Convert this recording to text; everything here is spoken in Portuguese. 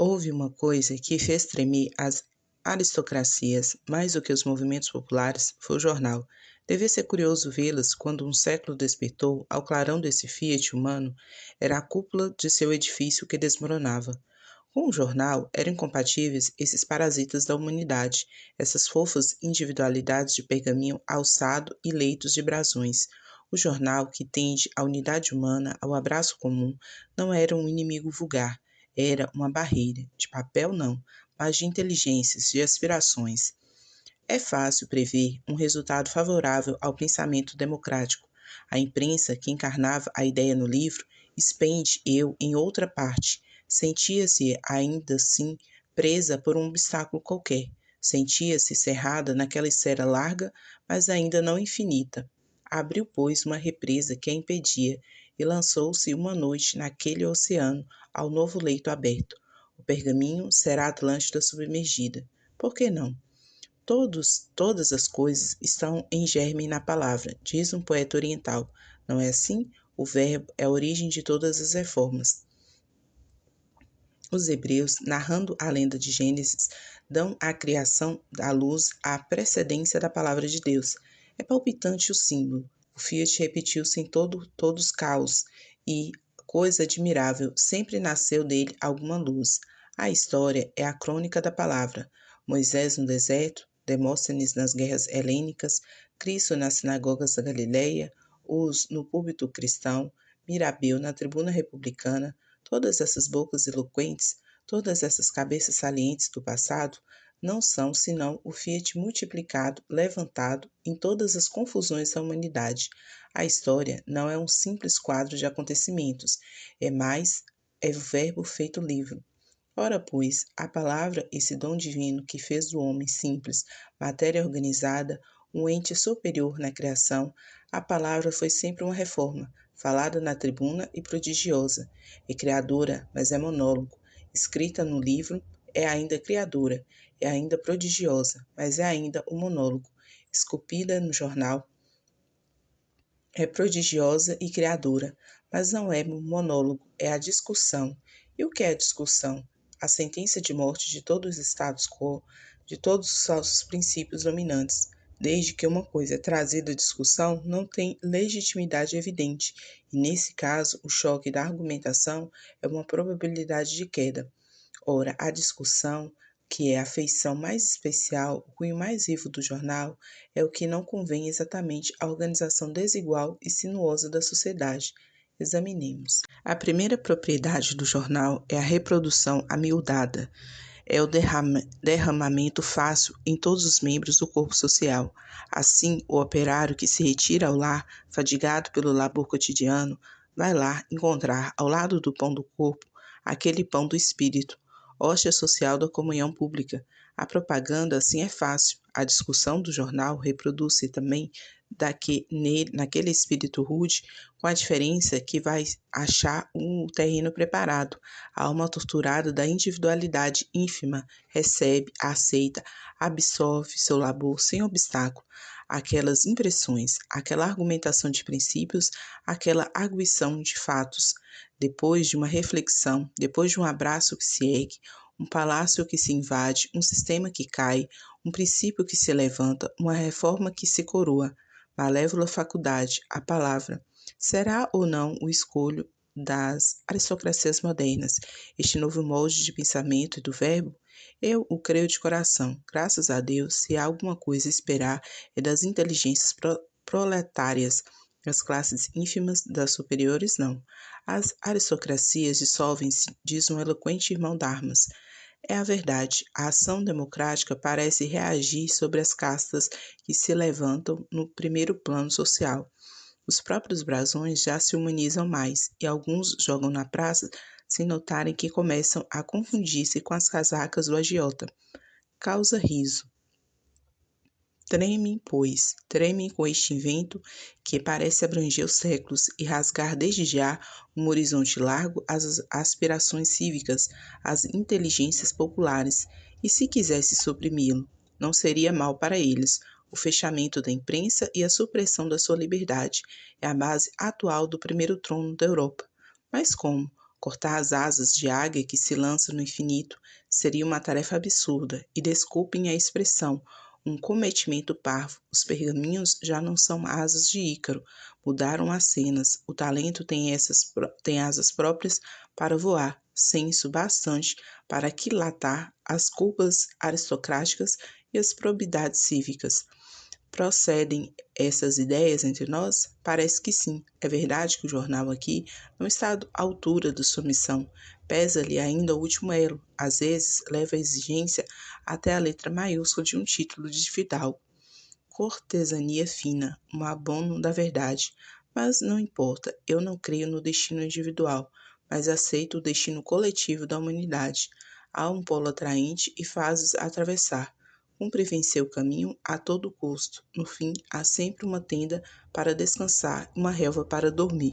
Houve uma coisa que fez tremer as aristocracias mais do que os movimentos populares, foi o jornal. Devia ser curioso vê-las quando um século despertou ao clarão desse Fiat humano, era a cúpula de seu edifício que desmoronava. Com o jornal, eram incompatíveis esses parasitas da humanidade, essas fofas individualidades de pergaminho alçado e leitos de brasões. O jornal, que tende à unidade humana, ao abraço comum, não era um inimigo vulgar, era uma barreira, de papel não, mas de inteligências, de aspirações. É fácil prever um resultado favorável ao pensamento democrático. A imprensa, que encarnava a ideia no livro, expende eu em outra parte. Sentia-se ainda assim presa por um obstáculo qualquer. Sentia-se cerrada naquela esfera larga, mas ainda não infinita. Abriu, pois, uma represa que a impedia e lançou-se uma noite naquele oceano ao novo leito aberto. O pergaminho será a Atlântida submergida. Por que não? Todas as coisas estão em germe na palavra, diz um poeta oriental. Não é assim? O verbo é a origem de todas as reformas. Os hebreus, narrando a lenda de Gênesis, dão à criação da luz a precedência da palavra de Deus. É palpitante o símbolo. O Fiat repetiu-se em todos os caos e, coisa admirável, sempre nasceu dele alguma luz. A história é a crônica da palavra. Moisés no deserto, Demóstenes nas guerras helênicas, Cristo nas sinagogas da Galileia, Hus no púlpito cristão, Mirabeau na tribuna republicana, todas essas bocas eloquentes, todas essas cabeças salientes do passado, não são senão o Fiat multiplicado, levantado em todas as confusões da humanidade. A história não é um simples quadro de acontecimentos, é o verbo feito livro. Ora, pois, a palavra, esse dom divino que fez do homem simples, matéria organizada, um ente superior na criação, a palavra foi sempre uma reforma, falada na tribuna e prodigiosa. É criadora, mas é monólogo. Escrita no livro, é ainda criadora, é ainda prodigiosa, mas é ainda um monólogo. Esculpida no jornal, é prodigiosa e criadora, mas não é um monólogo, é a discussão. E o que é a discussão? A sentença de morte de todos os status quo, de todos os falsos princípios dominantes. Desde que uma coisa é trazida à discussão, não tem legitimidade evidente, e nesse caso, o choque da argumentação é uma probabilidade de queda. Ora, a discussão, que é a feição mais especial, o cunho mais vivo do jornal, é o que não convém exatamente à organização desigual e sinuosa da sociedade. Examinemos. A primeira propriedade do jornal é a reprodução amiudada, é o derramamento fácil em todos os membros do corpo social. Assim, o operário que se retira ao lar, fadigado pelo labor cotidiano, vai lá encontrar, ao lado do pão do corpo, aquele pão do espírito, hóstia social da comunhão pública. A propaganda, assim, é fácil. A discussão do jornal reproduz-se também naquele espírito rude, com a diferença que vai achar um terreno preparado. A alma torturada da individualidade ínfima recebe, aceita, absorve seu labor sem obstáculo. Aquelas impressões, aquela argumentação de princípios, aquela arguição de fatos. Depois de uma reflexão, depois de um abraço que se ergue, um palácio que se invade, um sistema que cai, um princípio que se levanta, uma reforma que se coroa. Malévola faculdade, a palavra. Será ou não o escolho das aristocracias modernas, este novo molde de pensamento e do verbo? Eu o creio de coração. Graças a Deus, se há alguma coisa a esperar, é das inteligências proletárias. As classes ínfimas das superiores, não. As aristocracias dissolvem-se, diz um eloquente irmão d'armas. É a verdade, a ação democrática parece reagir sobre as castas que se levantam no primeiro plano social. Os próprios brasões já se humanizam mais, e alguns jogam na praça sem notarem que começam a confundir-se com as casacas do agiota. Causa riso. Tremem com este invento que parece abranger os séculos e rasgar desde já um horizonte largo às aspirações cívicas, às inteligências populares, e se quisesse suprimi-lo, não seria mal para eles. O fechamento da imprensa e a supressão da sua liberdade é a base atual do primeiro trono da Europa. Mas como? Cortar as asas de águia que se lança no infinito seria uma tarefa absurda, e desculpem a expressão, um cometimento parvo. Os pergaminhos já não são asas de Ícaro, mudaram as cenas. O talento tem asas próprias para voar, senso bastante para aquilatar as culpas aristocráticas e as probidades cívicas. Procedem essas ideias entre nós? Parece que sim. É verdade que o jornal aqui não está à altura de sua missão. Pesa-lhe ainda o último elo. Às vezes, leva a exigência até a letra maiúscula de um título de fidalgo. Cortesania fina, um abono da verdade. Mas não importa, eu não creio no destino individual, mas aceito o destino coletivo da humanidade. Há um polo atraente e fases a atravessar. Cumpre vencer o caminho a todo custo. No fim, há sempre uma tenda para descansar e uma relva para dormir.